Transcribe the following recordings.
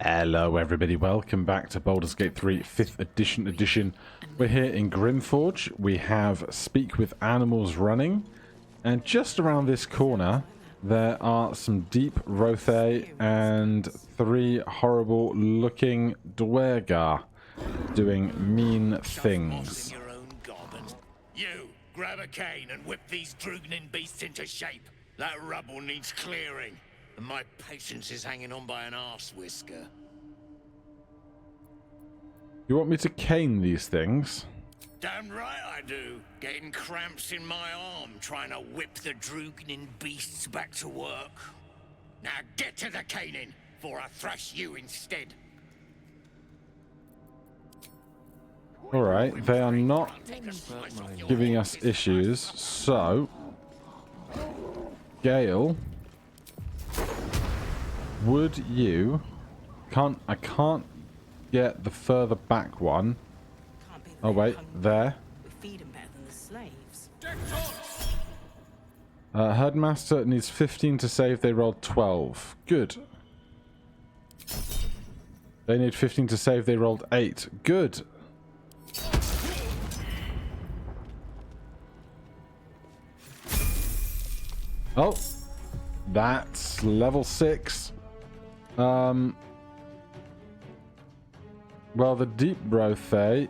Hello everybody, welcome back to Baldur's Gate 3 5th edition. We're here in Grimforge. We have Speak with Animals running, and just around this corner there are some deep Rothe and 3 horrible looking Dwergar doing mean things. You, grab a cane and whip these Drugnin beasts into shape. That rubble needs clearing, and my patience is hanging on by an arse whisker. You want me to cane these things? Damn right I do. Getting cramps in my arm trying to whip the Drugnin beasts back to work. Now get to the caning, before I thrash you instead. Alright, they are not giving us issues, so Gale, would you... I can't get the further back one. Oh wait, there. Herdmaster needs 15 to save, they rolled 12. Good. They need 15 to save, they rolled 8. Good. Oh, that's level 6. Well, the deep Rothe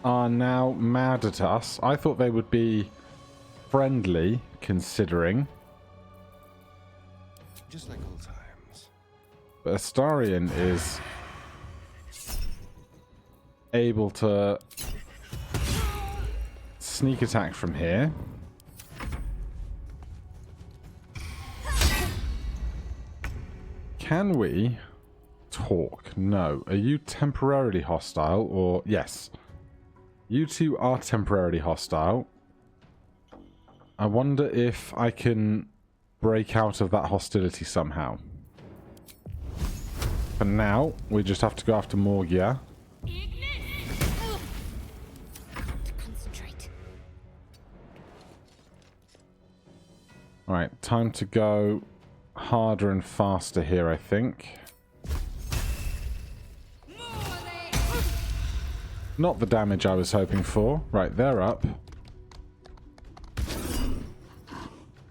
are now mad at us. I thought they would be friendly, considering. Just like old times. But Astarion is able to sneak attack from here. Can we talk? No. Are you temporarily hostile? Or yes. You two are temporarily hostile. I wonder if I can break out of that hostility somehow. For now, we just have to go after Morgia. Alright, time to go harder and faster here, I think. Not the damage I was hoping for. Right, they're up.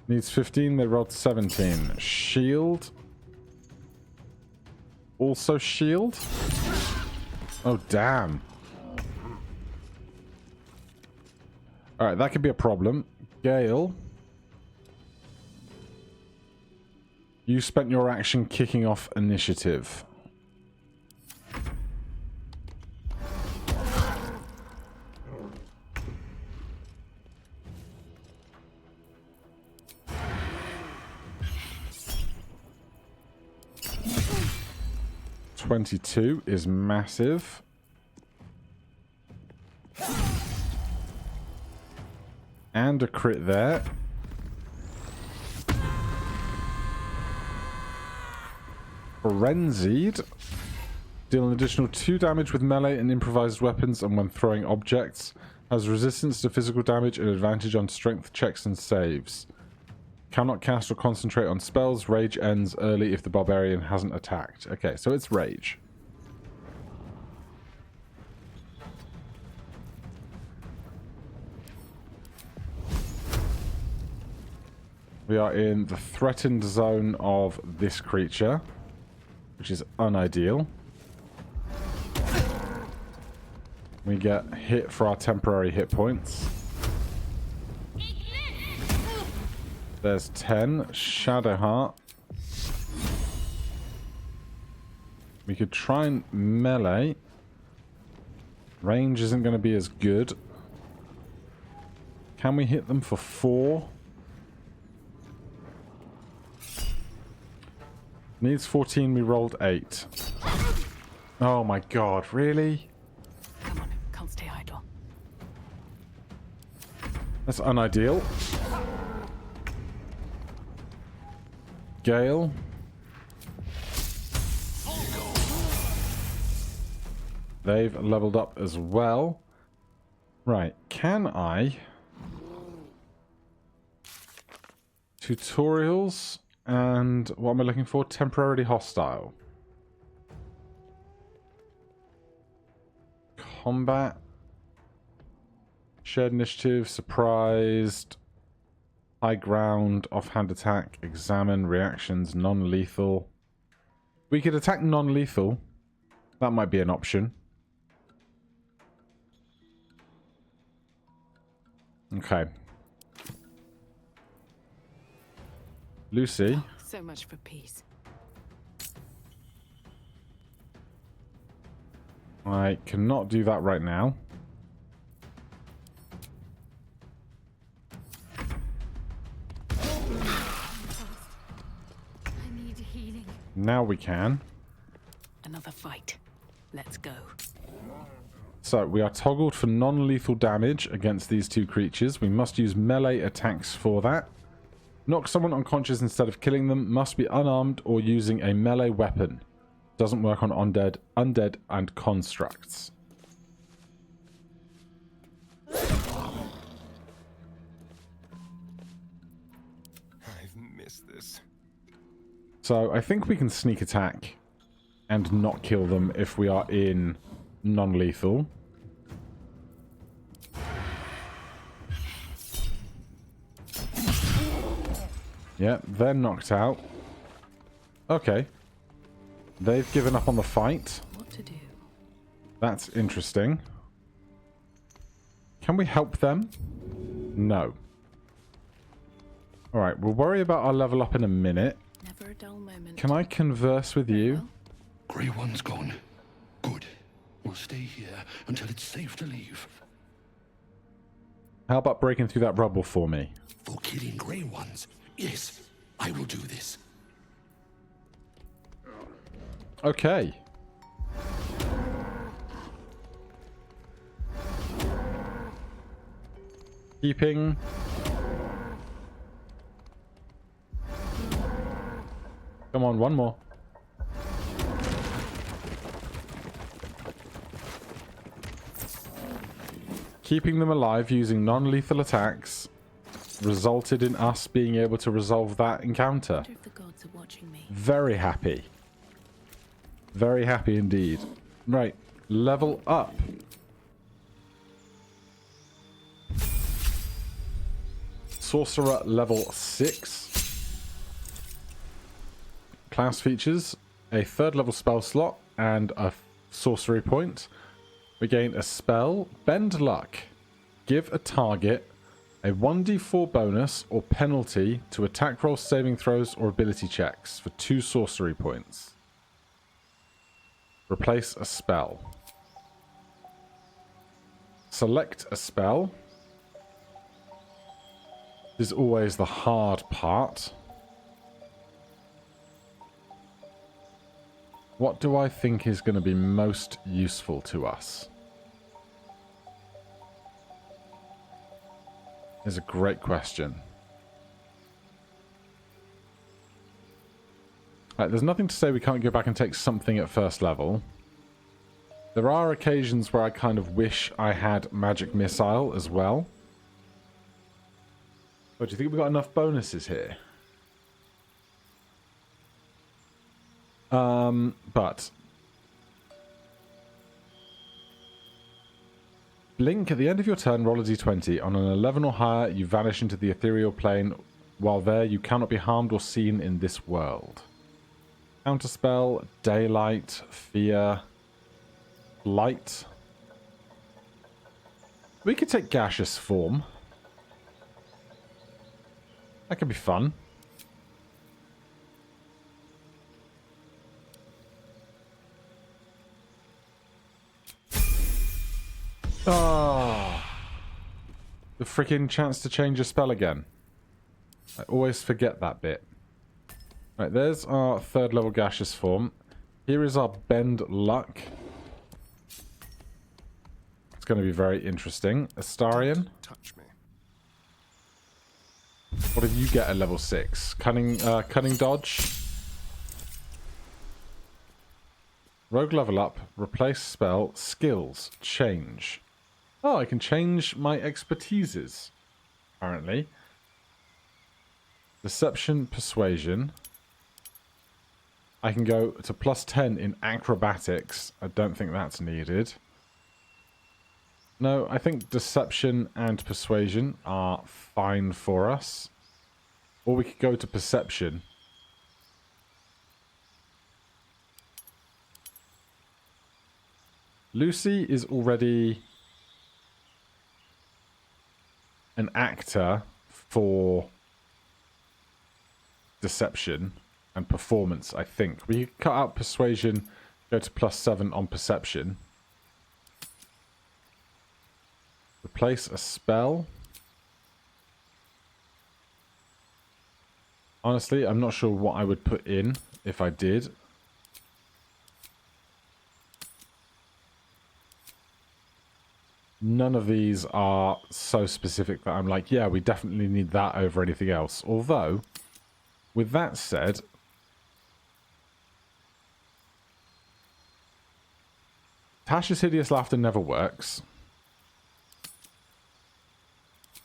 Needs 15, they rolled 17. Shield. Also shield? Oh, damn. Alright, that could be a problem. Gale. You spent your action kicking off initiative. .22 is massive. And a crit there. Frenzied. Deal an additional 2 damage with melee and improvised weapons, and when throwing objects, has resistance to physical damage and advantage on strength checks and saves. Cannot cast or concentrate on spells. Rage ends early if the barbarian hasn't attacked. Okay, so it's rage. We are in the threatened zone of this creature, which is unideal. We get hit for our temporary hit points. There's 10. Shadowheart. We could try and melee. Range isn't going to be as good. Can we hit them for 4? Needs 14, we rolled 8. Oh my god, really? Come on, can't stay idle. That's unideal. Gale. They've leveled up as well. Right, can I... Tutorials, and what am I looking for? Temporarily hostile. combat. Shared initiative, surprised, high ground, offhand attack, examine, reactions, non-lethal. We could attack non-lethal. That might be an option. Okay. Lucy. So much for peace. I cannot do that right now. I need healing. Now we can. Another fight. Let's go. So, we are toggled for non-lethal damage against these two creatures. We must use melee attacks for that. Knock someone unconscious instead of killing them. Must be unarmed or using a melee weapon. Doesn't work on undead, and constructs. I've missed this. So, I think we can sneak attack and not kill them if we are in non-lethal. Yeah, they're knocked out. Okay. They've given up on the fight. What to do? That's interesting. Can we help them? No. Alright, we'll worry about our level up in a minute. Never a dull moment. Can I converse with you? Grey One's gone. Good. We'll stay here until it's safe to leave. How about breaking through that rubble for me? For killing Grey Ones. Yes, I will do this. Okay. Keeping. Come on, one more. Keeping them alive using non-lethal attacks resulted in us being able to resolve that encounter. I wonder if the gods are watching me. Very happy. Very happy indeed. Right, level up. Sorcerer level 6. Class features a 3rd level spell slot and a sorcery point. We gain a spell, Bend Luck. Give a target a 1d4 bonus or penalty to attack rolls, saving throws, or ability checks for 2 sorcery points. Replace a spell. Select a spell. This is always the hard part. What do I think is going to be most useful to us? Is a great question. Right, there's nothing to say we can't go back and take something at first level. There are occasions where I kind of wish I had Magic Missile as well. But do you think we've got enough bonuses here? But blink at the end of your turn, roll a d20. On an 11 or higher, you vanish into the ethereal plane. While there, you cannot be harmed or seen in this world. Counterspell, daylight, fear, light. We could take gaseous form. That could be fun. Oh, the freaking chance to change a spell again. I always forget that bit. Right, there's our 3rd level gaseous form. Here is our Bend Luck. It's going to be very interesting. Astarion. Touch me. What did you get at level 6? Cunning dodge. Rogue level up. Replace spell. Skills. Change. Oh, I can change my expertises, apparently. Deception, persuasion. I can go to +10 in acrobatics. I don't think that's needed. No, I think deception and persuasion are fine for us. Or we could go to perception. Lucy is already an actor for deception and performance, I think. We could cut out persuasion, go to +7 on perception. Replace a spell. Honestly, I'm not sure what I would put in if I did. None of these are so specific that I'm like, yeah, we definitely need that over anything else. Although, with that said, Tasha's Hideous Laughter never works.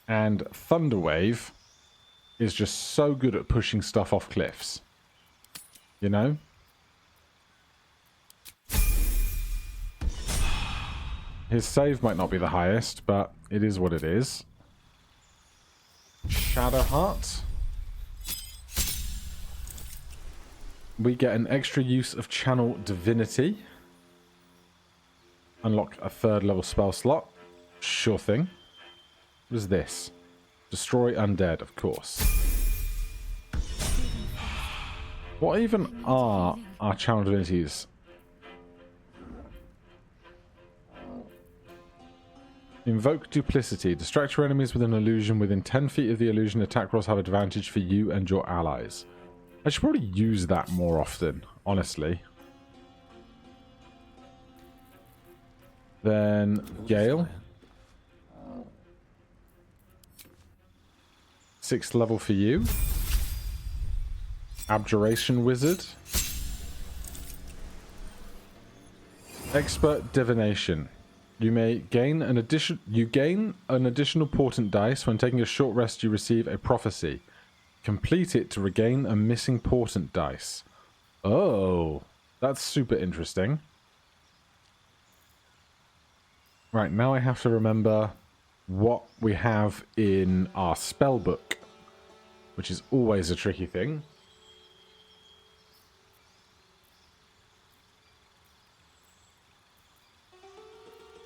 And Thunderwave is just so good at pushing stuff off cliffs. You know? His save might not be the highest, but it is what it is. Shadowheart. We get an extra use of Channel Divinity. Unlock a 3rd level spell slot. Sure thing. What is this? Destroy undead, of course. What even are our Channel Divinities? Invoke Duplicity. Distract your enemies with an illusion. Within 10 feet of the illusion, attack rolls have advantage for you and your allies. I should probably use that more often, honestly. Then Gale. 6th level for you. Abjuration Wizard. Expert Divination. You gain an additional portent dice. When taking a short rest, you receive a prophecy. Complete it to regain a missing portent dice. Oh, that's super interesting. Right, now I have to remember what we have in our spell book, which is always a tricky thing.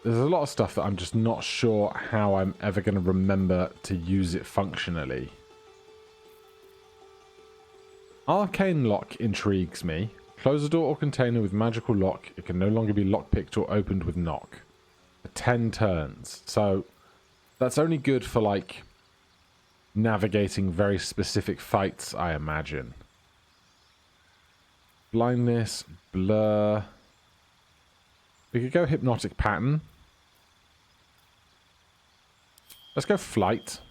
There's a lot of stuff that I'm just not sure how I'm ever going to remember to use it functionally. Arcane Lock intrigues me. Close a door or container with magical lock. It can no longer be lockpicked or opened with knock. For 10 turns. So that's only good for like navigating very specific fights, I imagine. Blindness, blur. We could go hypnotic pattern. Let's go flight.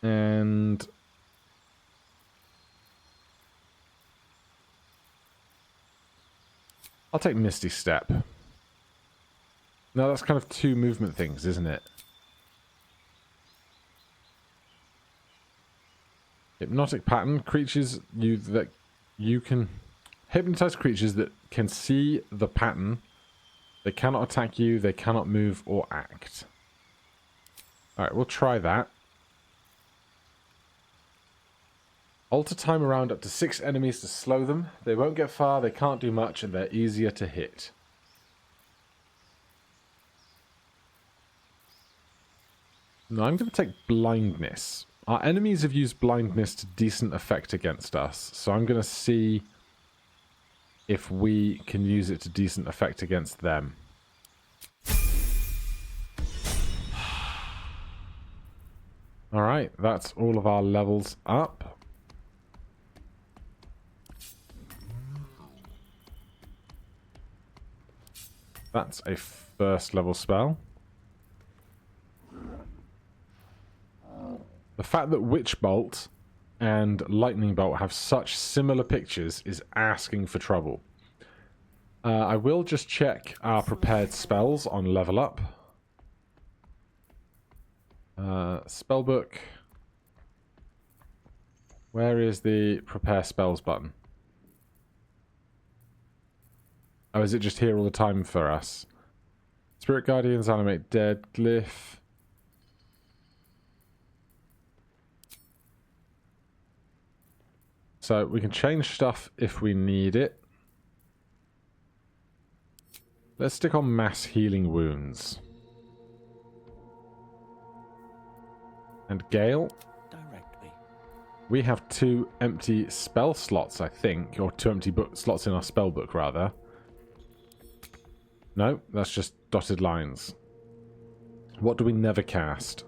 And I'll take Misty Step. No, that's kind of 2 movement things, isn't it? Hypnotic pattern. Creatures that you can hypnotize creatures that can see the pattern. They cannot attack you, they cannot move or act. Alright, we'll try that. Alter time around up to 6 enemies to slow them. They won't get far, they can't do much, and they're easier to hit. No, I'm going to take blindness. Our enemies have used blindness to decent effect against us, so I'm going to see if we can use it to decent effect against them. Alright, that's all of our levels up. That's a 1st level spell. The fact that Witch Bolt and Lightning Bolt have such similar pictures is asking for trouble. I will just check our prepared spells on level up. Spellbook. Where is the prepare spells button? Oh, is it just here all the time for us? Spirit Guardians animate dead. Glyph. So we can change stuff if we need it. Let's stick on mass healing wounds. And Gale. Directly. We have 2 empty spell slots, I think. Or 2 empty book slots in our spell book, rather. No, that's just dotted lines. What do we never cast?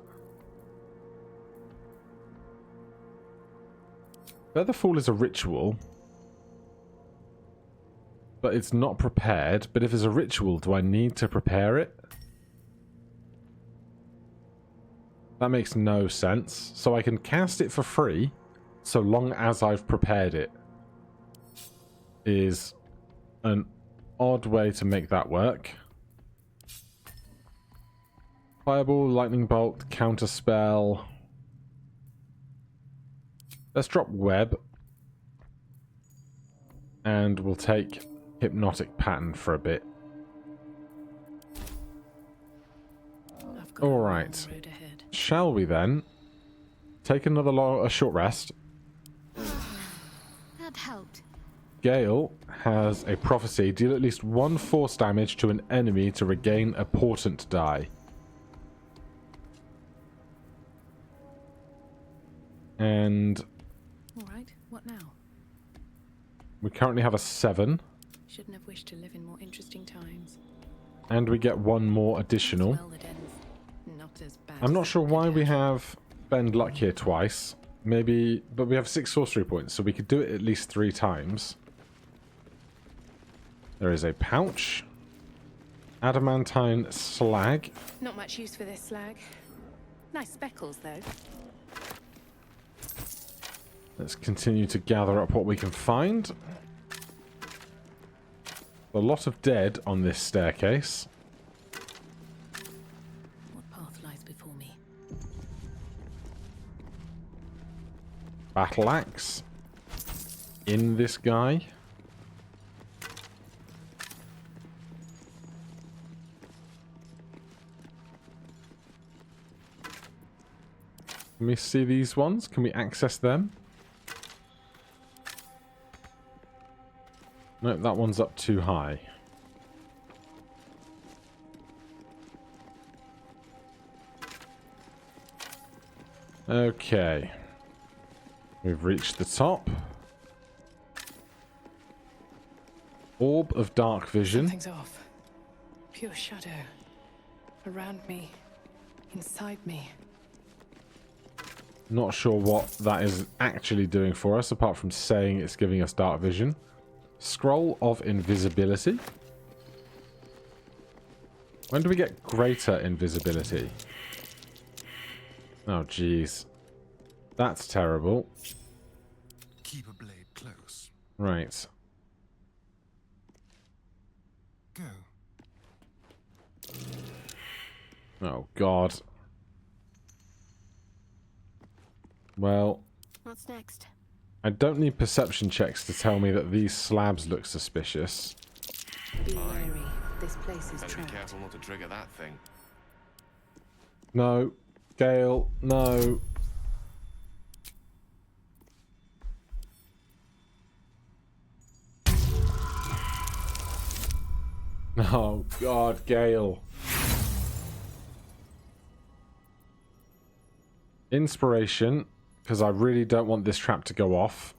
Featherfall is a ritual. But it's not prepared. But if it's a ritual, do I need to prepare it? That makes no sense. So I can cast it for free, so long as I've prepared it. Is an odd way to make that work. Fireball, lightning bolt, counter spell. Let's drop web. And we'll take hypnotic pattern for a bit. I've got a long Alright. road ahead. Shall we then take a short rest? That helped. Gale has a prophecy. Deal at least 1 force damage to an enemy to regain a portent die. And Alright, what now? we currently have a 7. Shouldn't have wished to live in more interesting times. And we get 1 more additional. Well, that ends not as bad. I'm not as sure it why could we have. have bend luck here twice. Maybe, but we have 6 sorcery points, so we could do it at least 3 times. There is a pouch. Adamantine slag. Not much use for this slag. Nice speckles, though. Let's continue to gather up what we can find. A lot of dead on this staircase. What path lies before me? Battle axe. In this guy. Can we see these ones? Can we access them? No, that one's up too high. Okay. We've reached the top. Orb of dark vision. Something's off. Pure shadow. Around me. Inside me. Not sure what that is actually doing for us, apart from saying it's giving us dark vision. Scroll of invisibility. When do we get greater invisibility? Oh, jeez. That's terrible. Keep a blade close. Right. Go. Oh, God. Well, What's next? I don't need perception checks to tell me that these slabs look suspicious. Be wary. This place is Better be trapped. careful not to trigger that thing. No. Gale, no. Oh, God, Gale. Inspiration, because I really don't want this trap to go off.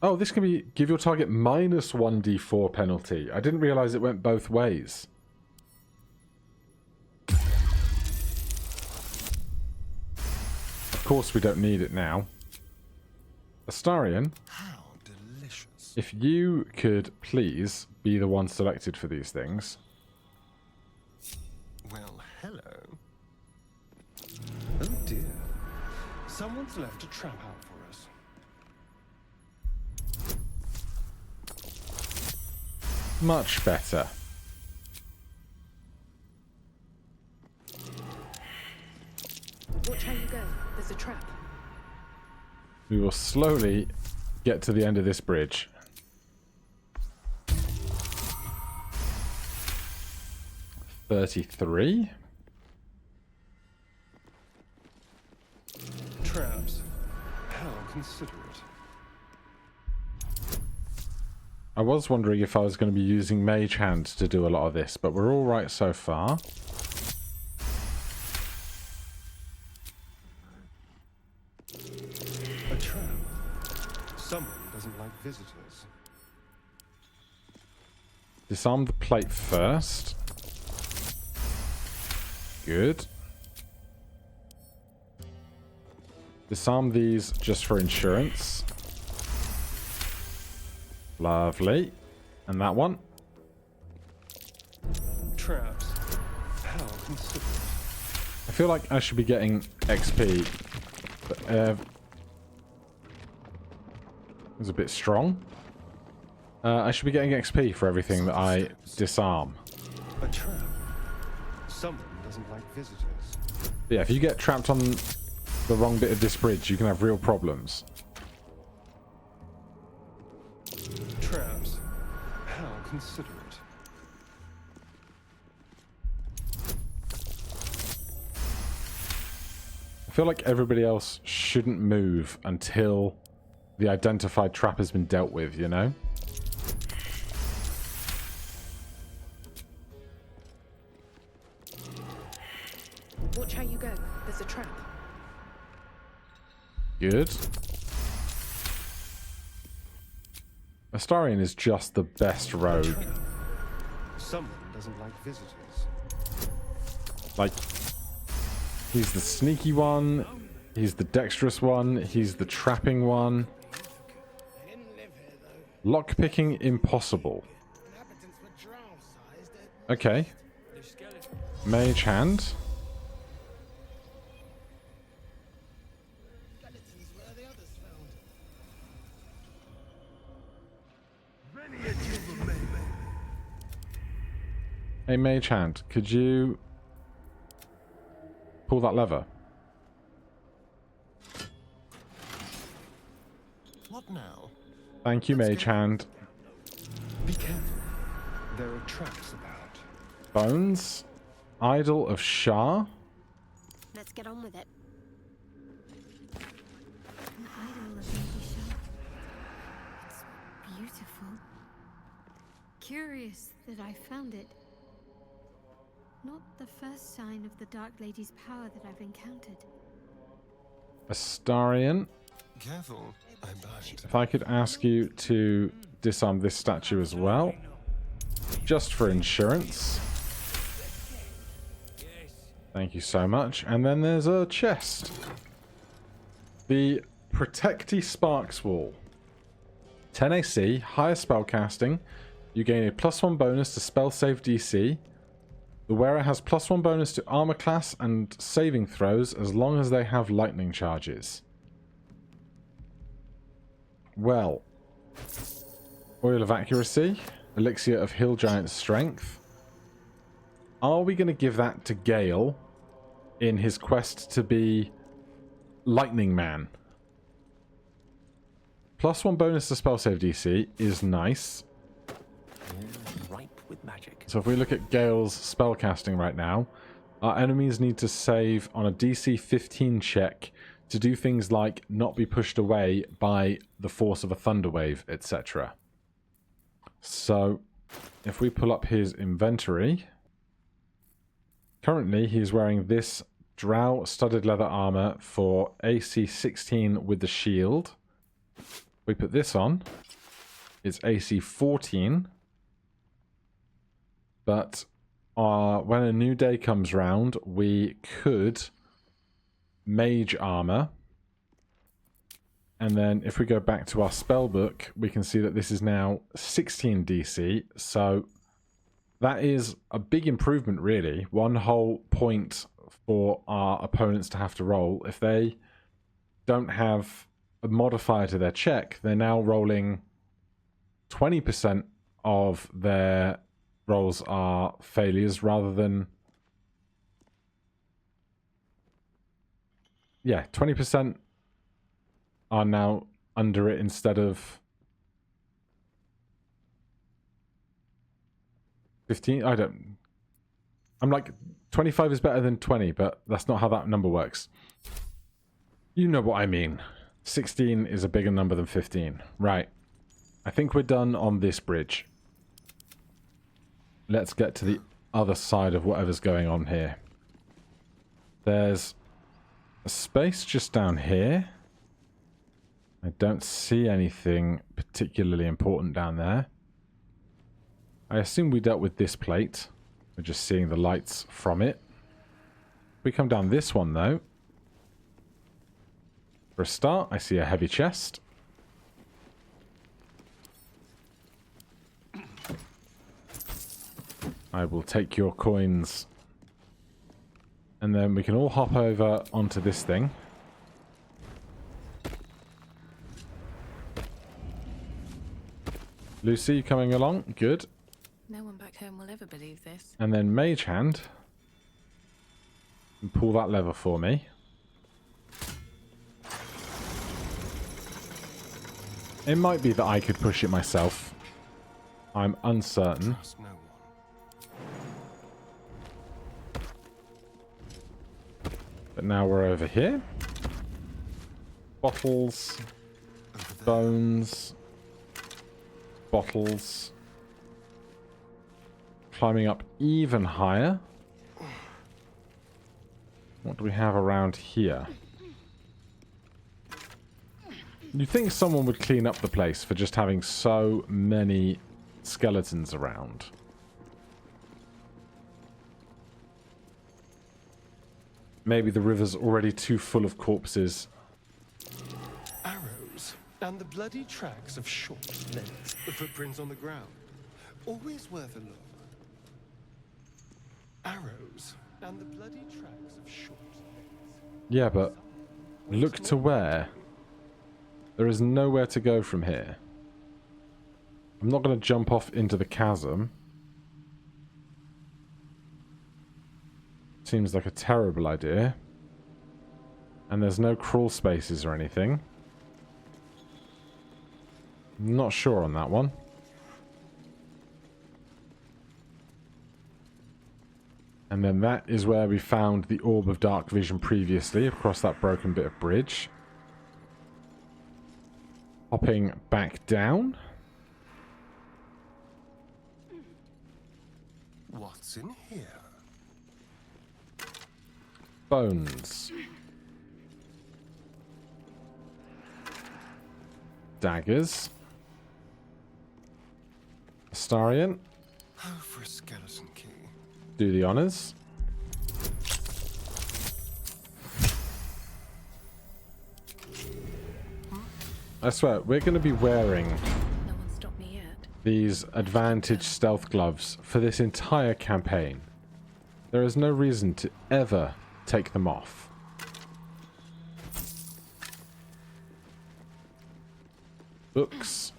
Oh, this can be give your target minus 1d4 penalty. I didn't realize it went both ways. Of course we don't need it now. Astarion, How delicious. if you could please be the one selected for these things. Well, hello. Oh dear. Someone's left a trap out for us. Much better. Watch how you go. There's a trap. We will slowly get to the end of this bridge. 33. Traps. How considerate. I was wondering if I was going to be using Mage Hand to do a lot of this, but we're all right so far. A trap. Someone doesn't like visitors. Disarm the plate first. Good. Disarm these just for insurance. Lovely. And that one. Traps. How considerate. I feel like I should be getting XP. But, it was a bit strong. I should be getting XP for everything that I disarm. A trap. Someone doesn't like visitors. But yeah, if you get trapped on the wrong bit of this bridge, you can have real problems. Traps. How considerate. I feel like everybody else shouldn't move until the identified trap has been dealt with, you know? Watch how you go. There's a trap. Good. Astarion is just the best rogue. Trap. Someone doesn't like visitors. Like, he's the sneaky one, he's the dexterous one, he's the trapping one. Lockpicking impossible. Okay. Mage Hand. Hey, Mage Hand, could you pull that lever? What now? Thank you, Mage Hand. Be careful. There are traps about. Bones. Idol of Shah. Let's get on with it. An idol of Lady Shah. It's beautiful. Curious that I found it. Not the first sign of the Dark Lady's power that I've encountered. Astarion. Careful. I'm blind. If I could ask you to disarm this statue as well. Just for insurance. Thank you so much. And then there's a chest. The Protecty Sparks Wall. 10 AC, higher spellcasting. You gain a +1 bonus to spell save DC. The wearer has +1 bonus to armor class and saving throws as long as they have lightning charges. Well. Oil of Accuracy. Elixir of Hill Giant Strength. Are we going to give that to Gale in his quest to be Lightning Man? +1 bonus to spell save DC is nice. Ripe with magic. So if we look at Gale's spellcasting right now, our enemies need to save on a DC 15 check to do things like not be pushed away by the force of a thunder wave, etc. So if we pull up his inventory, currently he's wearing this Drow studded leather armor for AC 16 with the shield. We put this on, it's AC 14. But when a new day comes round, we could mage armor. And then if we go back to our spell book, we can see that this is now 16 DC. So that is a big improvement, really. 1 whole point for our opponents to have to roll. If they don't have a modifier to their check, they're now rolling 20% of their rolls are failures rather than... Yeah, 20% are now under it instead of 15. I'm like, 25 is better than 20, but that's not how that number works. You know what I mean. 16 is a bigger number than 15. Right. I think we're done on this bridge. Let's get to the other side of whatever's going on here. There's a space just down here. I don't see anything particularly important down there. I assume we dealt with this plate. We're just seeing the lights from it. We come down this one, though. For a start, I see a heavy chest. I will take your coins. And then we can all hop over onto this thing. Lucy, you coming along? Good. No one back home will ever believe this. And then Mage Hand. And pull that lever for me. It might be that I could push it myself. I'm uncertain. Trust no one. But now we're over here. Bottles. Bones. Bottles. Climbing up even higher. What do we have around here? You'd think someone would clean up the place for just having so many skeletons around. Maybe the river's already too full of corpses. Arrows and the bloody tracks of short legs. The footprints on the ground. Always worth a look. Arrows and the bloody tracks of short legs. Yeah, but look to where? There is nowhere to go from here. I'm not going to jump off into the chasm. Seems like a terrible idea. And there's no crawl spaces or anything. I'm not sure on that one. And then that is where we found the Orb of Dark Vision previously, across that broken bit of bridge. Hopping back down. What's in here? Bones. Daggers. Astarion. Oh, for a skeleton key. Do the honors. I swear, we're going to be wearing No one stopped me yet. these advantage stealth gloves for this entire campaign. There is no reason to ever take them off. Books.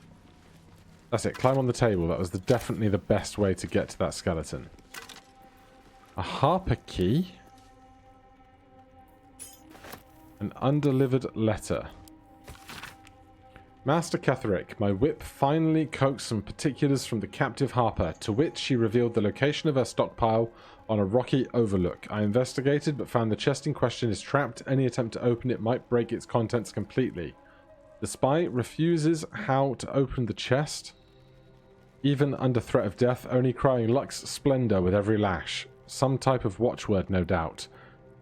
That's it, climb on the table. That was definitely the best way to get to that skeleton. A harper key. An undelivered letter. Master Catherick, my whip finally coaxed some particulars from the captive harper, to which she revealed the location of her stockpile on a rocky overlook. I investigated, but found the chest in question is trapped. Any attempt to open it might break its contents completely. The spy refuses how to open the chest, even under threat of death, only crying Lux Splendor with every lash. Some type of watchword, no doubt.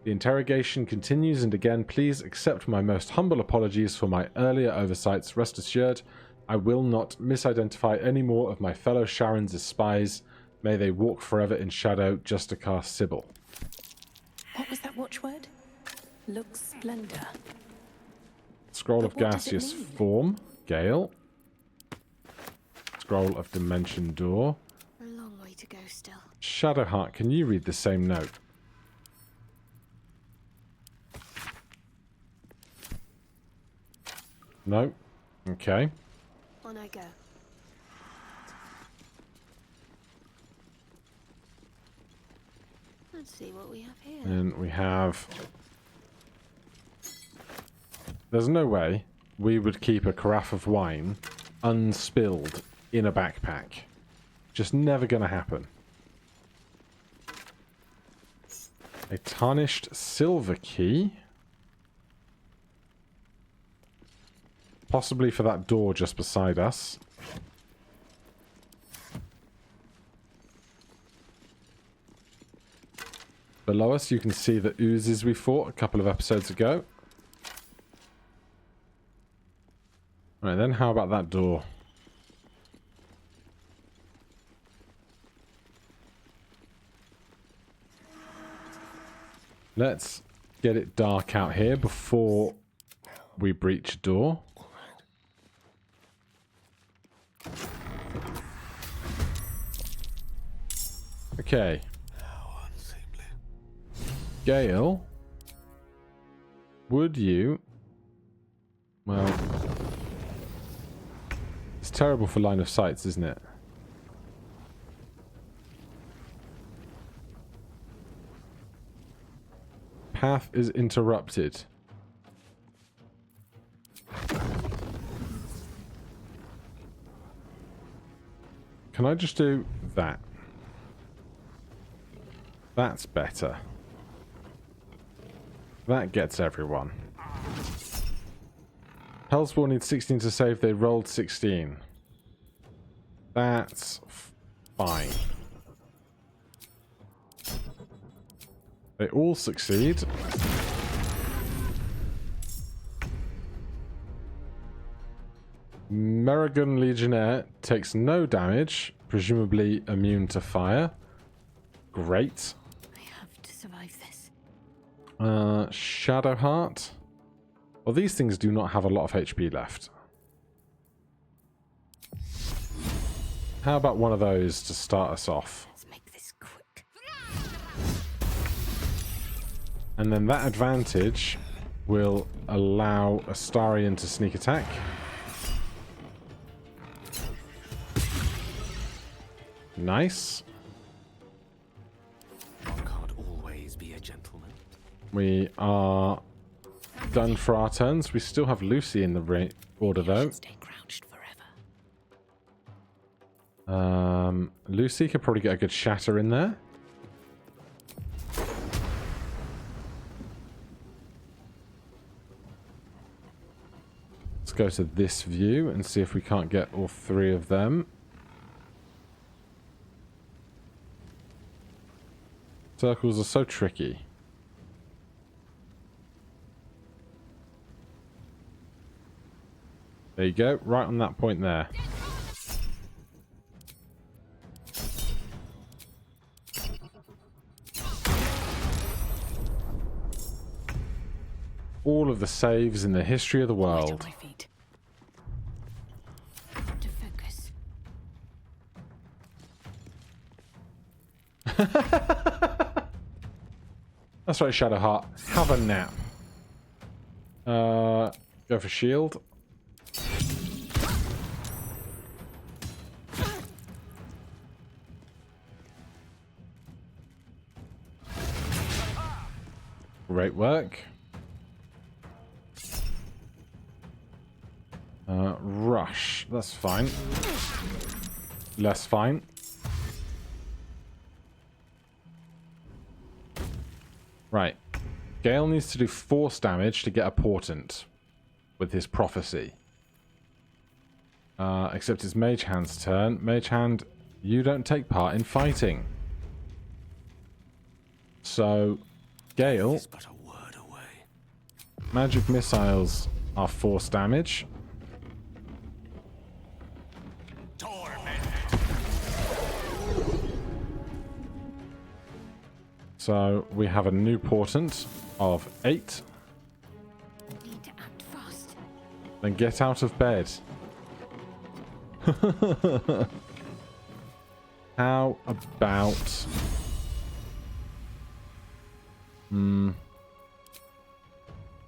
The interrogation continues, and again, please accept my most humble apologies for my earlier oversights. Rest assured, I will not misidentify any more of my fellow Sharons as spies. May they walk forever in shadow, Justicar Sybil. What was that watchword? Lux Splendor. Scroll of But what does it gaseous mean? form, Gale. Scroll of dimension door. A long way to go still. Shadowheart, can you read the same note? No? Okay. On I go. Let's see what we have here. And we have... There's no way we would keep a carafe of wine unspilled in a backpack. Just never gonna happen. A tarnished silver key. Possibly for that door just beside us. Below us you can see the oozes we fought a couple of episodes ago. Right then, how about that door? Let's get it dark out here before we breach a door. Okay. Gale, would you... Well... It's terrible for line of sights, isn't it? Path is interrupted. Can I just do that? That's better. That gets everyone. Hellspawn needs 16 to save. They rolled 16. That's fine. They all succeed. Merrigan Legionnaire takes no damage, presumably immune to fire. Great. I have to survive this. Shadowheart. Well, these things do not have a lot of HP left. How about one of those to start us off? Let's make this quick. And then that advantage will allow Astarion to sneak attack. Nice. One can't always be a gentleman. We are done for our turns. We still have Lucy in the order, though. Stay crouched forever. Lucy could probably get a good shatter in there. Let's go to this view and see if we can't get all three of them. Circles are so tricky. There you go, right on that point there. All of the saves in the history of the Right on world. my feet. To focus. That's right, Shadowheart. Have a nap. Go for shield. Great work. Rush. That's fine. Less fine. Right. Gale needs to do force damage to get a portent with his prophecy. Except it's Mage Hand's turn. Mage Hand, you don't take part in fighting. So, Gale, It's but a word away. magic missiles are force damage. So we have a new portent of 8. Need to act fast. Then get out of bed. How about...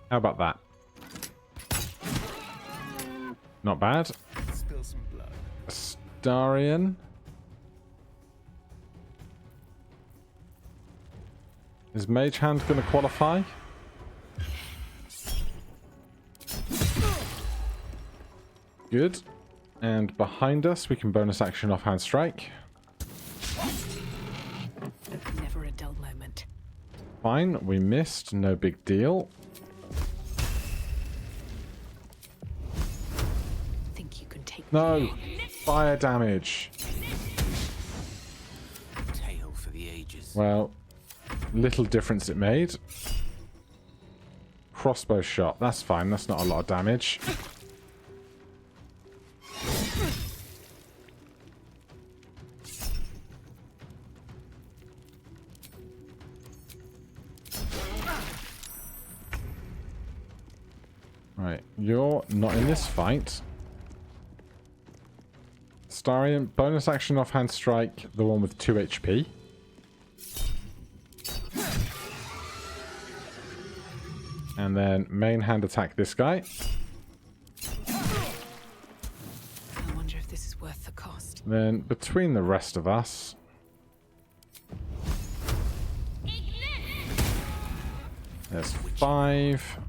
How about that? Not bad. Spill some blood. Astarion. Is Mage Hand going to qualify? Good. And behind us, we can bonus action offhand strike. Never a dull moment. Fine, we missed. No big deal. Think you can take No! Fire damage. Tale for the ages. Well, little difference it made. Crossbow shot. That's fine. That's not a lot of damage. Right, you're not in this fight. Starion, bonus action offhand strike, the one with 2 HP. And then main hand attack this guy. I wonder if this is worth the cost. Then between the rest of us, there's 5.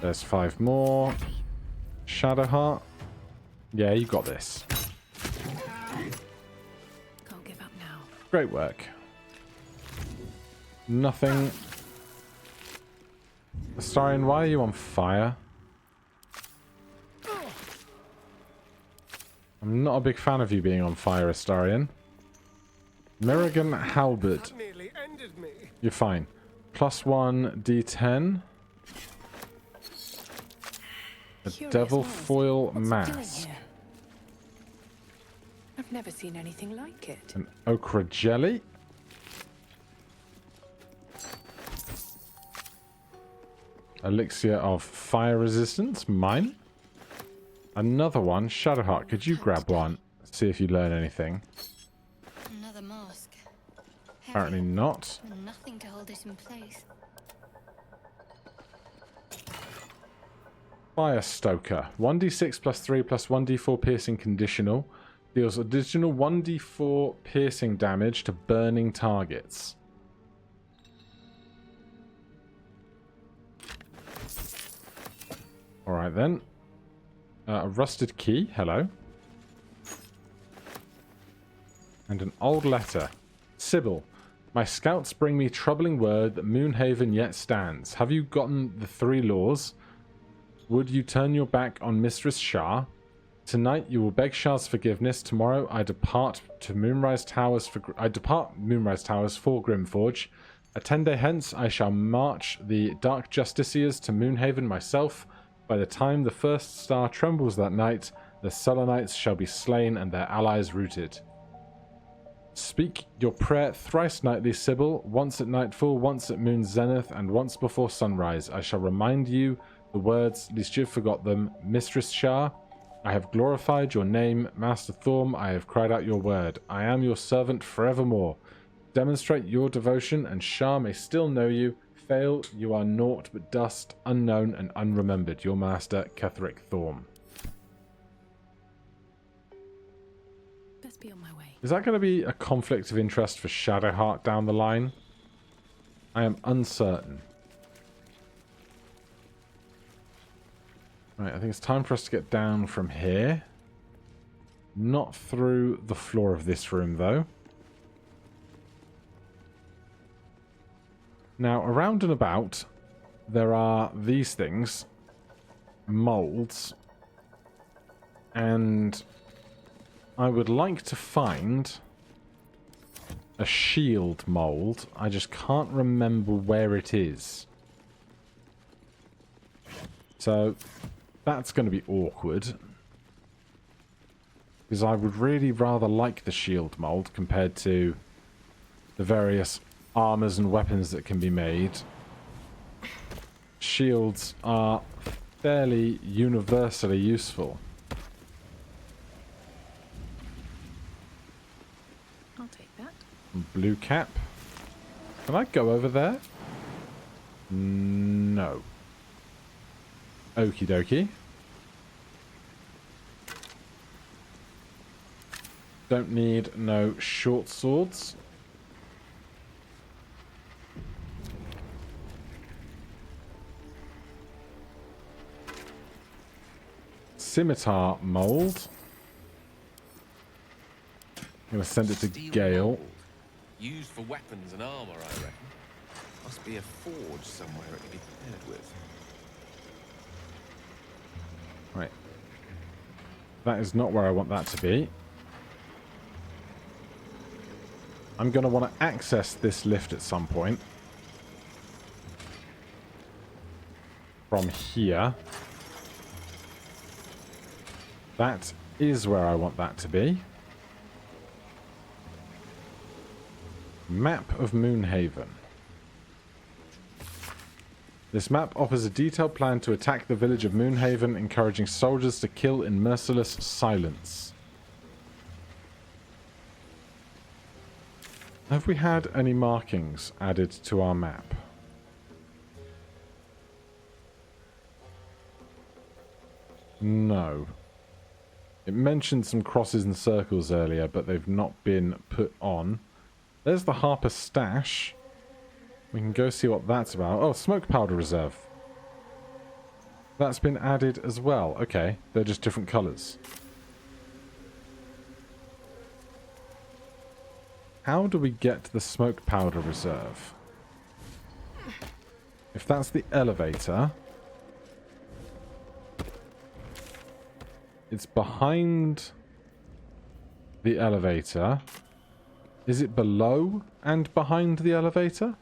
There's 5 more. Shadowheart. Yeah, you got this. Can't give up now. Great work. Nothing. Astarion, why are you on fire? I'm not a big fan of you being on fire, Astarion. Mirrigan Halberd. That nearly ended me. You're fine. +1 D10. A Curious devil mask. foil What's it doing mask. here? I've never seen anything like it. An okra jelly. Elixir of fire resistance. Mine. Another one. Shadowheart, could you grab one? See if you learn anything. Another mask. Apparently Heavy, not. and nothing to hold it in place. Fire Stoker. 1d6 +3 +1d4 piercing conditional. Deals additional 1d4 piercing damage to burning targets. Alright then. A rusted key. Hello. And an old letter. Sybil. My scouts bring me troubling word that Moonhaven yet stands. Have you gotten the 3 laws? Would you turn your back on Mistress Shah? Tonight you will beg Shah's forgiveness. Tomorrow I depart Moonrise Towers for Grimforge. A 10-day hence I shall march the Dark Justiciars to Moonhaven myself. By the time the first star trembles that night, the Selenites shall be slain and their allies routed. Speak your prayer thrice nightly, Sybil, once at nightfall, once at moon's zenith, and once before sunrise. I shall remind you the words, lest you forgot them. Mistress Shah, I have glorified your name. Master Thorm, I have cried out your word. I am your servant forevermore. Demonstrate your devotion, and Shah may still know you. Fail, you are naught but dust, unknown and unremembered. Your master, Ketheric Thorm. Best be on my way. Is that going to be a conflict of interest for Shadowheart down the line? I am uncertain. Right, I think it's time for us to get down from here. Not through the floor of this room, though. Now, around and about, there are these things. Molds. And I would like to find a shield mold. I just can't remember where it is. So that's going to be awkward. Because I would really rather like the shield mold compared to the various armors and weapons that can be made. Shields are fairly universally useful. I'll take that. Blue cap. Can I go over there? No. Okie dokie. Don't need no short swords. Scimitar mold. I'm going to send it to Gale. Used for weapons and armor, I reckon. Must be a forge somewhere it can be paired with. Right. That is not where I want that to be. I'm going to want to access this lift at some point. From here. That is where I want that to be. Map of Moonhaven. This map offers a detailed plan to attack the village of Moonhaven, encouraging soldiers to kill in merciless silence. Have we had any markings added to our map? No. It mentioned some crosses and circles earlier, but they've not been put on. There's the Harper stash. We can go see what that's about. Oh, smoke powder reserve. That's been added as well. Okay, they're just different colours. How do we get to the smoke powder reserve? If that's the elevator... It's behind the elevator. Is it below and behind the elevator?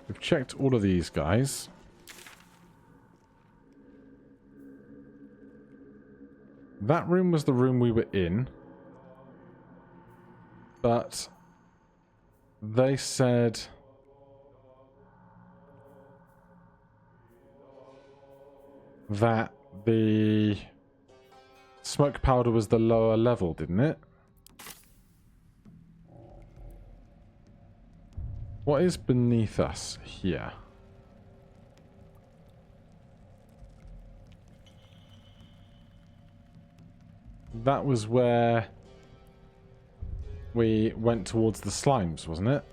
We've checked all of these guys. That room was the room we were in. But they said that the smoke powder was the lower level, didn't it? What is beneath us here? That was where we went towards the slimes, wasn't it?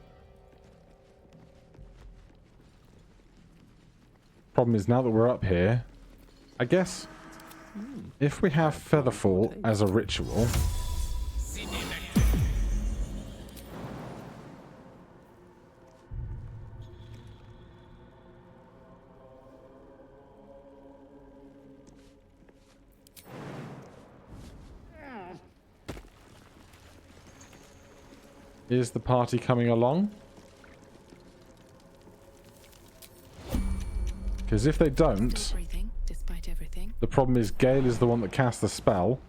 Problem is, now that we're up here, I guess if we have Featherfall as a ritual... Is the party coming along? Because if they don't, the problem is Gale is the one that cast the spell,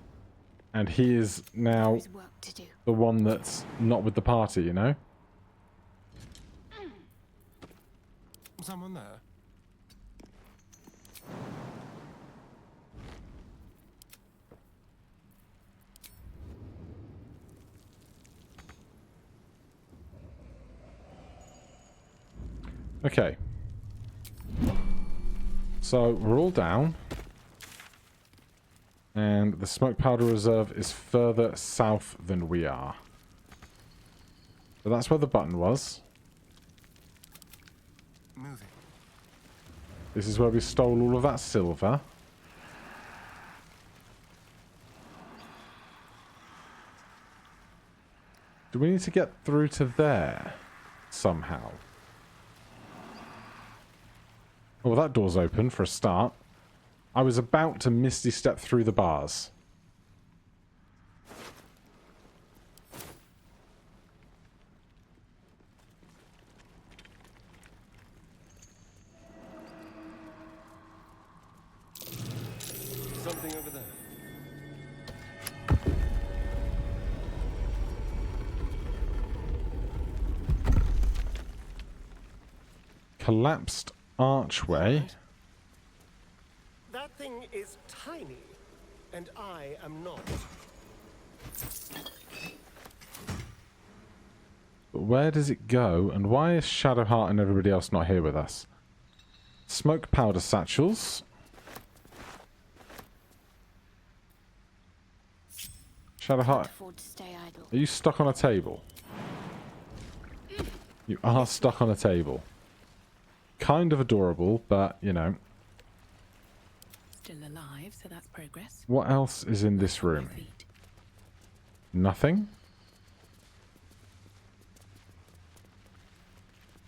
and he is now the one that's not with the party, you know? Someone there? Okay. So, we're all down. And the smoke powder reserve is further south than we are. So that's where the button was. Moving. This is where we stole all of that silver. Do we need to get through to there somehow? Oh, well, that door's open for a start. I was about to misty step through the bars. Something over there. Collapsed archway. That thing is tiny, and I am not. But where does it go, and why is Shadowheart and everybody else not here with us? Smoke powder satchels. Shadowheart, Afford to stay idle. are you stuck on a table? You are stuck on a table. Kind of adorable, but, you know. Still alive, so that's progress. What else is in this room? Nothing?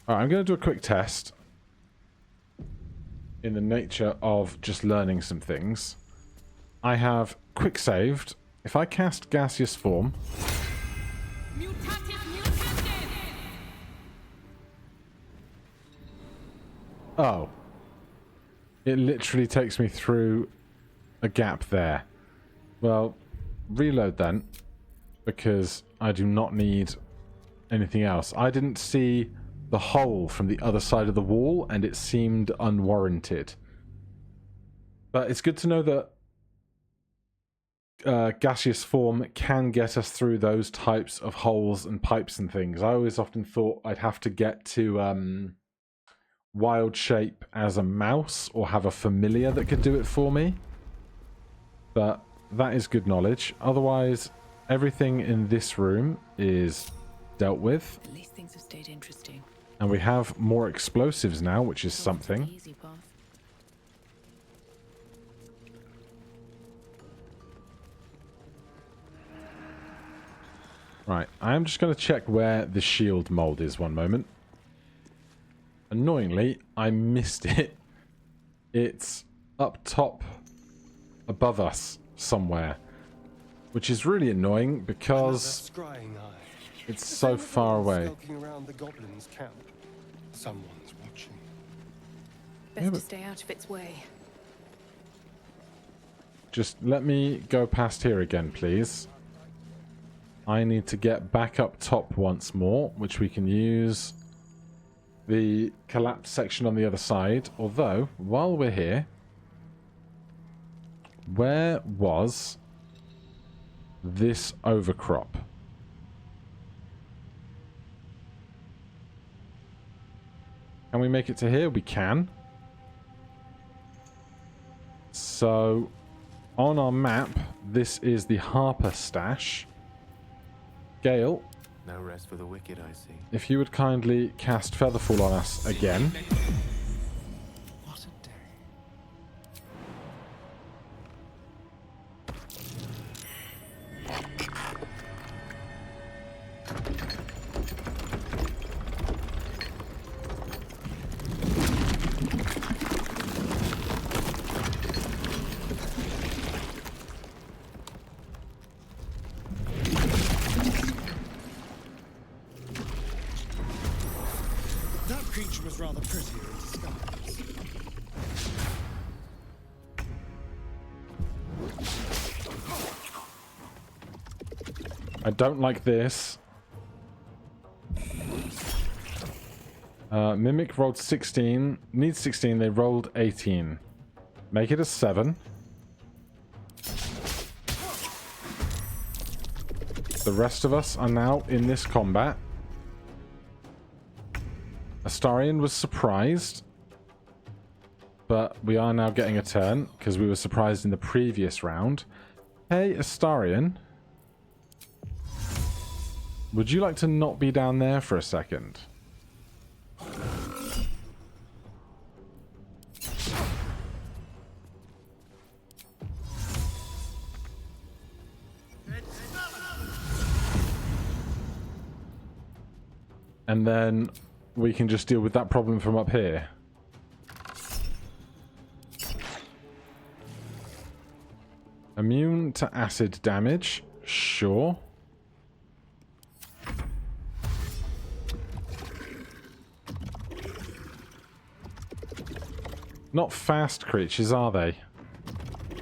Alright, I'm going to do a quick test. In the nature of just learning some things. I have quick saved. If I cast gaseous form... Oh. It literally takes me through a gap there. Well, reload then. Because I do not need anything else. I didn't see the hole from the other side of the wall, and it seemed unwarranted. But it's good to know that gaseous form can get us through those types of holes and pipes and things. I always often thought I'd have to get to wild shape as a mouse or have a familiar that could do it for me. But that is good knowledge. Otherwise, everything in this room is dealt with. At least things have stayed interesting. And we have more explosives now, which is something. Easy path. Right, I'm just going to check where the shield mold is one moment. Annoyingly, I missed it. It's up top above us somewhere. Which is really annoying because it's so far away. Around the goblins' camp. Someone's watching. Best to stay out of its way. Just let me go past here again, please. I need to get back up top once more, which we can use the collapsed section on the other side. Although, while we're here, where was this overcrop? Can we make it to here? We can. So, on our map, this is the Harper stash. Gale, No rest for the wicked, I see. if you would kindly cast Featherfall on us again. What a day. That creature was rather prettier in disguise. I don't like this. Mimic rolled 16. Needs 16. They rolled 18. Make it a 7. The rest of us are now in this combat. Astarion was surprised. But we are now getting a turn because we were surprised in the previous round. Hey, Astarion. Would you like to not be down there for a second? And then we can just deal with that problem from up here. Immune to acid damage. Sure. Not fast creatures, are they?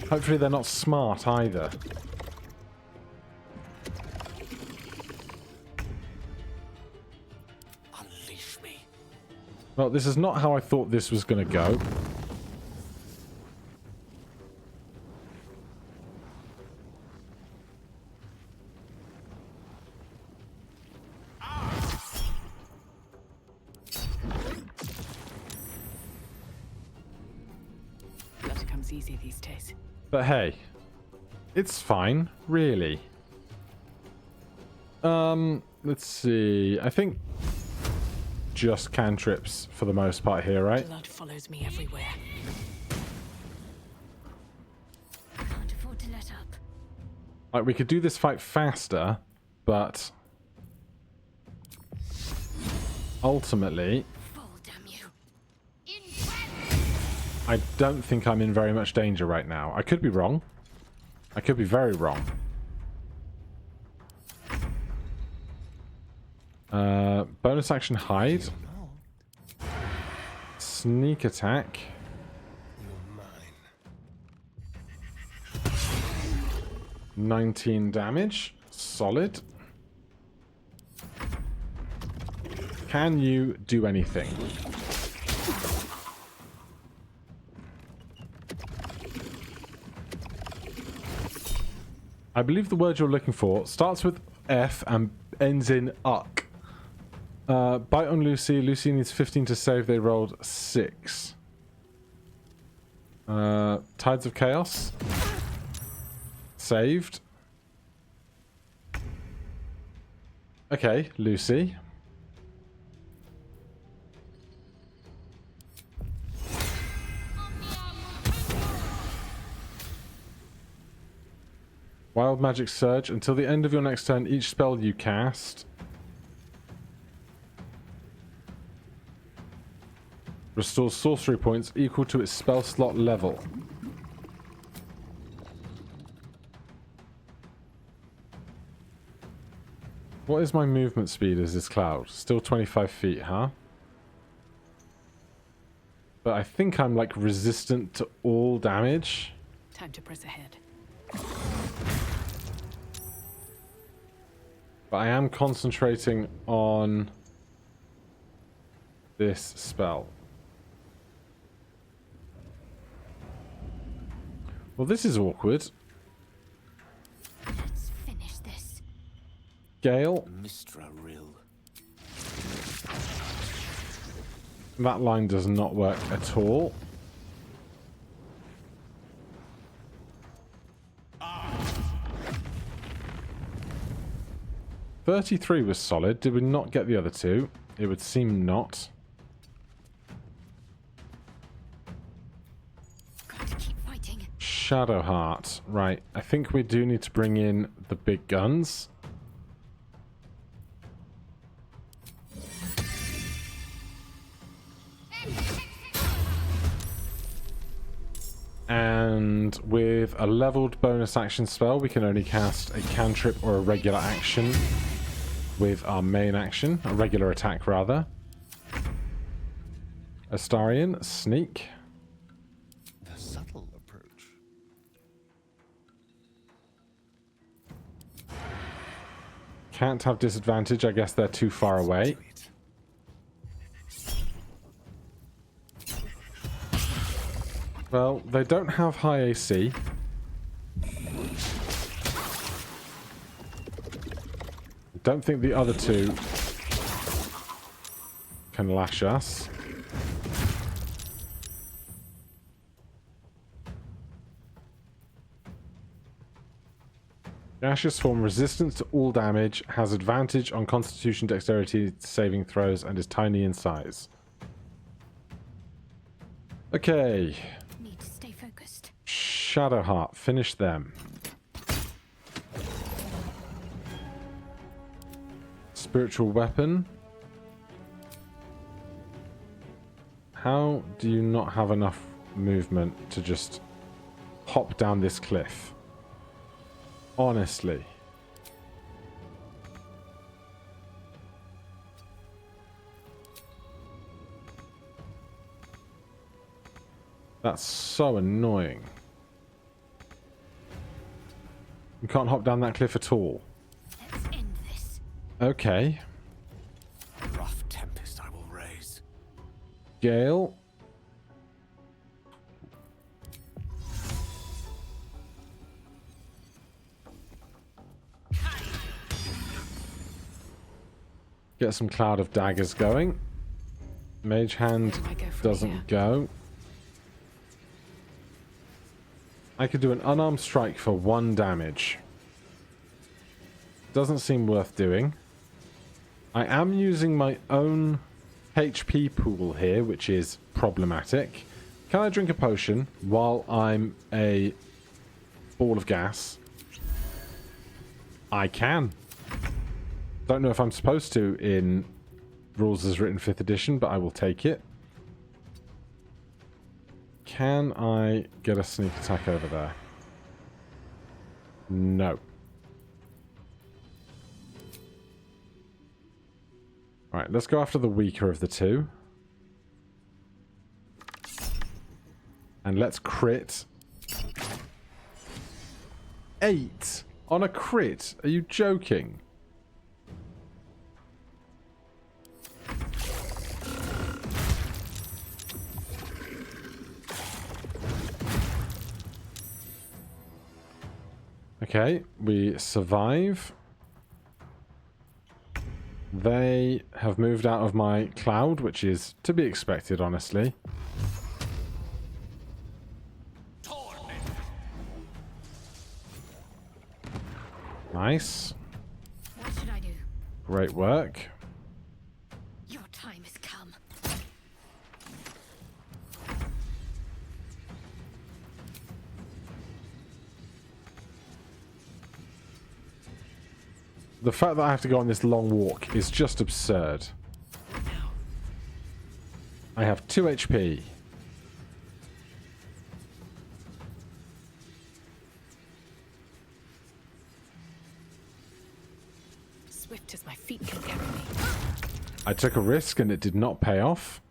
Hopefully they're not smart either. Unleash me. Well, this is not how I thought this was going to go. That comes easy these days. But hey, it's fine, really. Let's see. I think just cantrips for the most part here, right? Blood follows me everywhere. Can't afford to let up. Like, we could do this fight faster, but ultimately, Fall, damn you. I don't think I'm in very much danger right now. I could be wrong. I could be very wrong. Bonus action hide. Sneak attack. You're mine. 19 damage. Solid. Can you do anything? I believe the word you're looking for starts with F and ends in uck. Bite on Lucy. Lucy needs 15 to save. They rolled 6. Tides of Chaos. Saved. Okay, Lucy. Wild Magic Surge. Until the end of your next turn, each spell you cast restores sorcery points equal to its spell slot level. What is my movement speed as this cloud? Still 25 feet, huh? But I think I'm like resistant to all damage. Time to press ahead. But I am concentrating on this spell. Well, this is awkward. Let's finish this. Gale. Mistra Rill. That line does not work at all. Ah. 33 was solid. Did we not get the other two? It would seem not. Got to keep fighting. Shadowheart. Right. I think we do need to bring in the big guns. And with a leveled bonus action spell, we can only cast a cantrip or a regular action with our main action, a regular attack rather. Astarion, sneak. The subtle approach. Can't have disadvantage, I guess they're too far away. Well, they don't have high AC. Don't think the other two can lash us. Gaseous form, resistance to all damage, has advantage on Constitution Dexterity saving throws, and is tiny in size. Okay. Need to stay focused. Shadowheart, finish them. Spiritual weapon. How do you not have enough movement to just hop down this cliff? Honestly. That's so annoying. You can't hop down that cliff at all. Let's end this. Okay. A rough tempest I will raise. Gale. Get some Cloud of Daggers going. Mage Hand doesn't go. I could do an unarmed strike for 1 damage. Doesn't seem worth doing. I am using my own HP pool here, which is problematic. Can I drink a potion while I'm a ball of gas? I can. Don't know if I'm supposed to in Rules as Written 5th edition, but I will take it. Can I get a sneak attack over there? No. Alright, let's go after the weaker of the two. And let's crit. 8 on a crit. Are you joking? Okay, we survive. They have moved out of my cloud, which is to be expected, honestly. Nice. What should I do? Great work. Your time has come. The fact that I have to go on this long walk is just absurd. I have 2 HP. Swift as my feet can carry me. I took a risk and it did not pay off.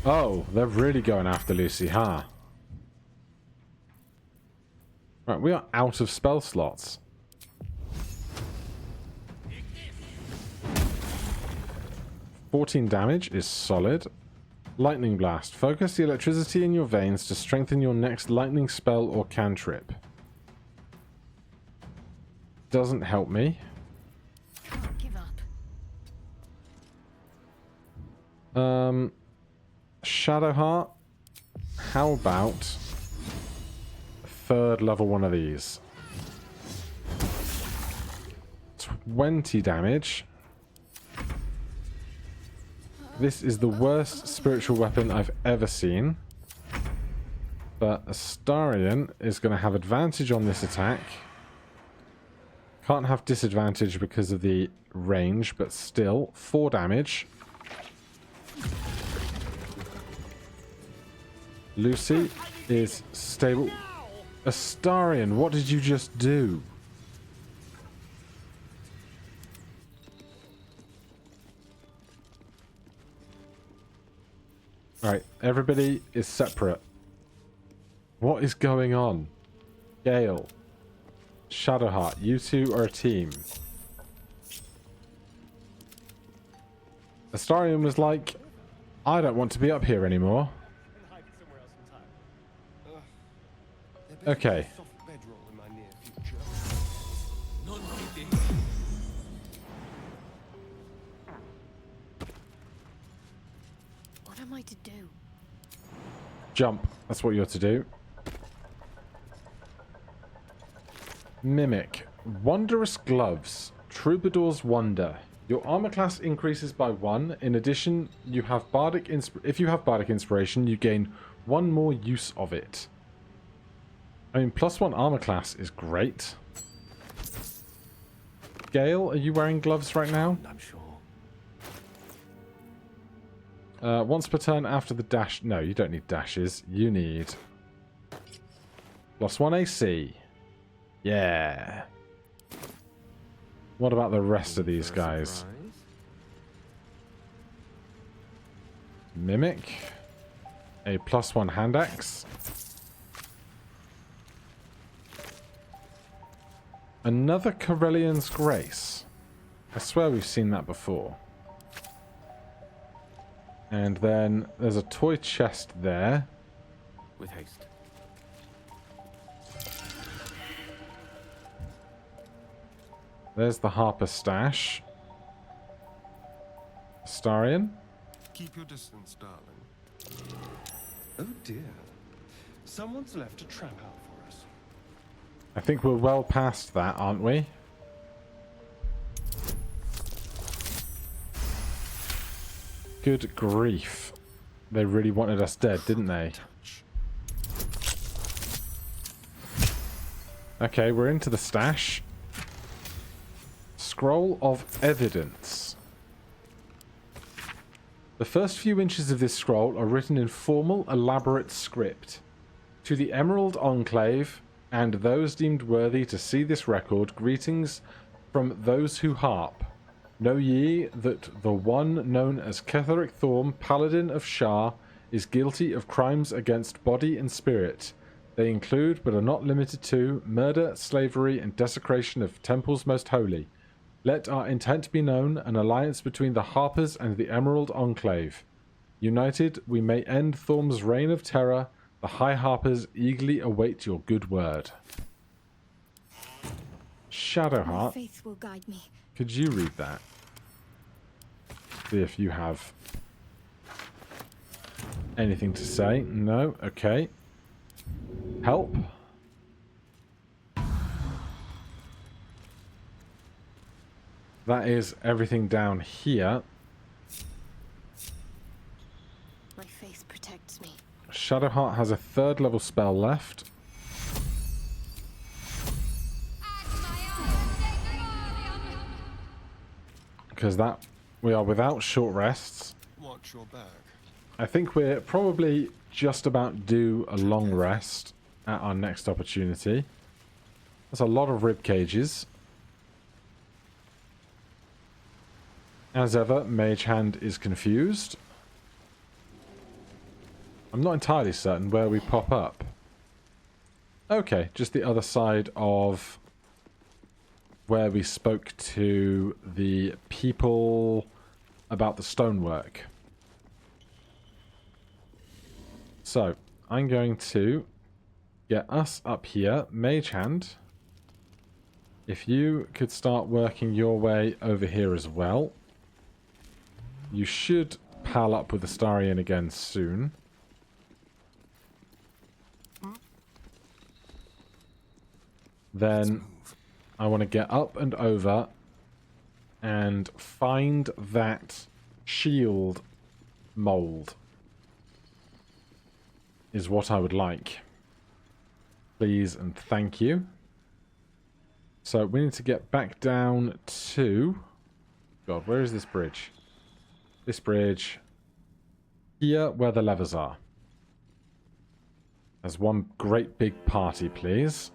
Oh, they're really going after Lucy, huh? Right, we are out of spell slots. $14 damage is solid. Lightning Blast. Focus the electricity in your veins to strengthen your next lightning spell or cantrip. Doesn't help me. Can't give up. Shadowheart. How about a 3rd level one of these? 20 damage. This is the worst spiritual weapon I've ever seen. But Astarion is going to have advantage on this attack. Can't have disadvantage because of the range, but still, 4 damage. Lucy is stable. Astarion, what did you just do? Alright, everybody is separate. What is going on? Gale. Shadowheart, you two are a team. Astarion was like, I don't want to be up here anymore. Okay. What am I to do? Jump. That's what you're to do. Mimic. Wondrous Gloves. Troubadour's Wonder. Your armor class increases by 1. In addition, you have if you have Bardic Inspiration, you gain 1 more use of it. I mean, +1 armor class is great. Gale, are you wearing gloves right now? I'm sure. Once per turn after the dash... No, you don't need dashes. You need... +1 AC. Yeah. What about the rest of these guys? Mimic. A +1 hand axe. Another Corellian's Grace. I swear we've seen that before. And then there's a toy chest there. With haste. There's the Harper stash. Astarion. Keep your distance, darling. Oh dear. Someone's left a trap out for us. I think we're well past that, aren't we? Good grief. They really wanted us dead, didn't they? Okay, we're into the stash. Scroll of Evidence. The first few inches of this scroll are written in formal, elaborate script. To the Emerald Enclave, and those deemed worthy to see this record, greetings from those who harp. Know ye that the one known as Ketheric Thorm, Paladin of Shar, is guilty of crimes against body and spirit. They include, but are not limited to, murder, slavery, and desecration of temples most holy. Let our intent be known, an alliance between the Harpers and the Emerald Enclave. United, we may end Thorm's reign of terror. The High Harpers eagerly await your good word. Shadowheart, Faith will guide me. could you read that? See if you have anything to say. No? Okay. Help. That is everything down here. My faith protects me. Shadowheart has a 3rd level spell left. Because that we are without short rests. Watch your back. I think we're probably just about due a long rest at our next opportunity. There's a lot of rib cages. As ever, Mage Hand is confused. I'm not entirely certain where we pop up. Okay, just the other side of where we spoke to the people about the stonework. So, I'm going to get us up here. Mage Hand, if you could start working your way over here as well. You should pal up with the Astarion again soon. Then I want to get up and over and find that shield mold. Is what I would like. Please and thank you. So we need to get back down to... God, where is this bridge? This bridge. Here where the levers are. As one great big party, please.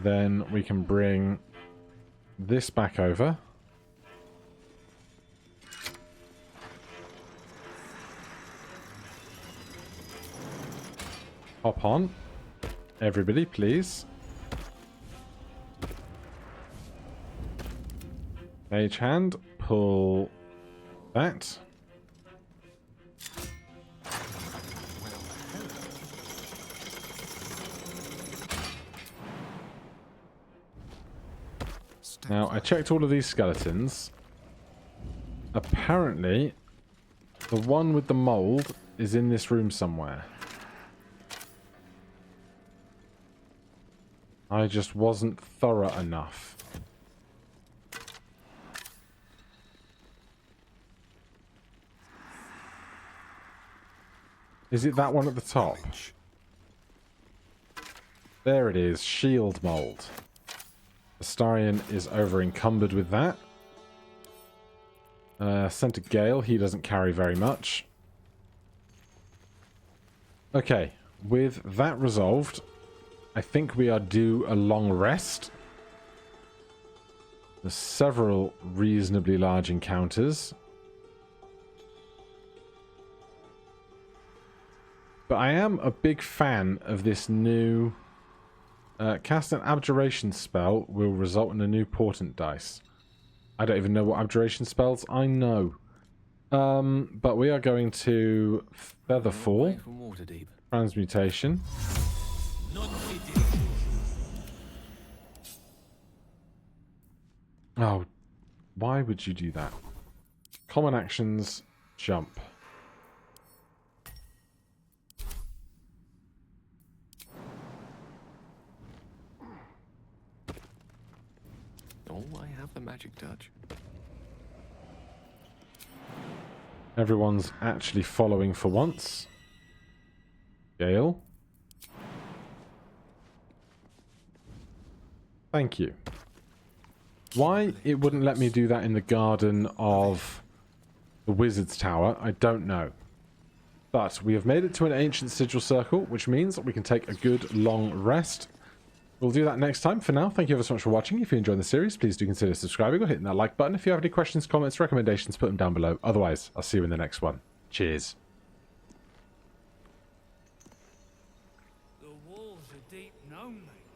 Then we can bring this back over. Hop on. Everybody, please. Mage Hand, pull that. Now, I checked all of these skeletons. Apparently, the one with the mold is in this room somewhere. I just wasn't thorough enough. Is it that one at the top? There it is, shield mold. Astarion is over encumbered with that. Sent to Gale, he doesn't carry very much. Okay, with that resolved, I think we are due a long rest. There's several reasonably large encounters. But I am a big fan of this new... cast an abjuration spell will result in a new portent dice. I don't even know what abjuration spells I know. But we are going to Featherfall. Transmutation. Oh, why would you do that? Common actions, jump. Oh, I have the magic touch. Everyone's actually following for once. Gale. Thank you. Why it wouldn't let me do that in the garden of the Wizard's Tower, I don't know. But we have made it to an ancient sigil circle, which means we can take a good long rest. We'll do that next time. For now, thank you ever so much for watching. If you enjoyed the series, please do consider subscribing or hitting that like button. If you have any questions, comments, recommendations, put them down below. Otherwise, I'll see you in the next one. Cheers. The walls are deep gnome, mate.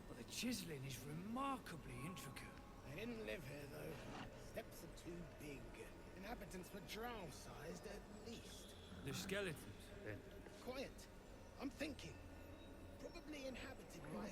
But the chiseling is remarkably intricate. They didn't live here, though. Steps are too big. Inhabitants were drow-sized at least. The skeletons, then. Quiet. I'm thinking. Probably inhabited by